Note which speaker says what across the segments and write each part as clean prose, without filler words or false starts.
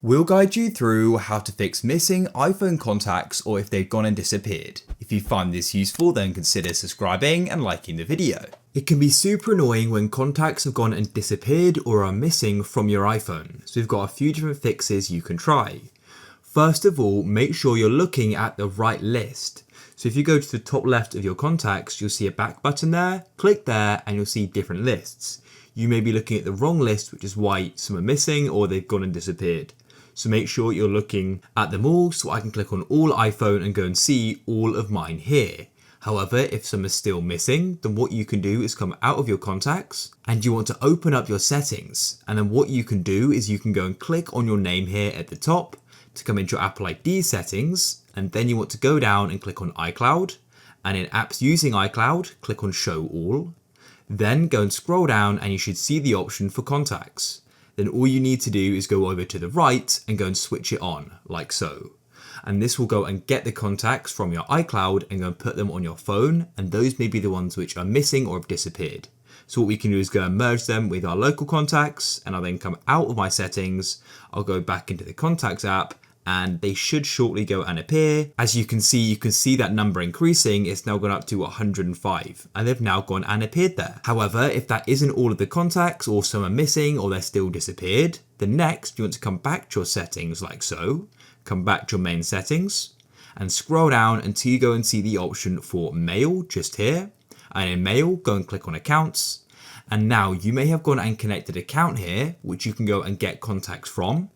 Speaker 1: We'll guide you through how to fix missing iPhone contacts or if they've gone and disappeared. If you find this useful, then consider subscribing and liking the video. It can be super annoying when contacts have gone and disappeared or are missing from your iPhone, so we've got a few different fixes you can try. First of all, make sure you're looking at the right list. So if you go to the top left of your contacts, you'll see a back button there, click there and you'll see different lists. You may be looking at the wrong list, which is why some are missing or they've gone and disappeared. So make sure you're looking at them all so I can click on all iPhone and go and see all of mine here. However, if some are still missing, then what you can do is come out of your contacts and you want to open up your settings. And then what you can do is you can go and click on your name here at the top to come into your Apple ID settings. And then you want to go down and click on iCloud. And in apps using iCloud, click on show all. Then go and scroll down and you should see the option for contacts. Then all you need to do is go over to the right and go and switch it on, like so. And this will go and get the contacts from your iCloud and go and put them on your phone, and those may be the ones which are missing or have disappeared. So what we can do is go and merge them with our local contacts, and I'll then come out of my settings, I'll go back into the contacts app, and they should shortly go and appear. As you can see that number increasing. It's now gone up to 105 and they've now gone and appeared there. However, if that isn't all of the contacts or some are missing or they're still disappeared, then next you want to come back to your settings like so, come back to your main settings and scroll down until you go and see the option for mail just here. And in mail, go and click on accounts. And now you may have gone and connected an account here, which you can go and get contacts from.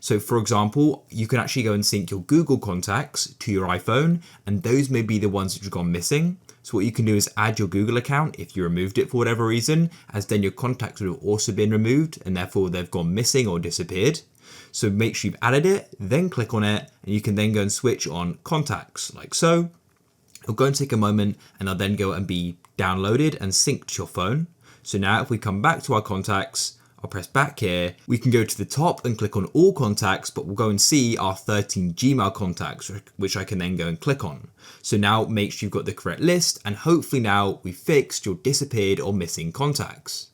Speaker 1: So for example, you can actually go and sync your Google contacts to your iPhone, and those may be the ones that have gone missing. So what you can do is add your Google account if you removed it for whatever reason, as then your contacts would have also been removed and therefore they've gone missing or disappeared. So make sure you've added it, then click on it, and you can then go and switch on contacts like so. It'll go and take a moment and they'll then go and be downloaded and synced to your phone. So now if we come back to our contacts, I'll press back here. We can go to the top and click on all contacts, but we'll go and see our 13 Gmail contacts, which I can then go and click on. So now make sure you've got the correct list, and hopefully now we've fixed your disappeared or missing contacts.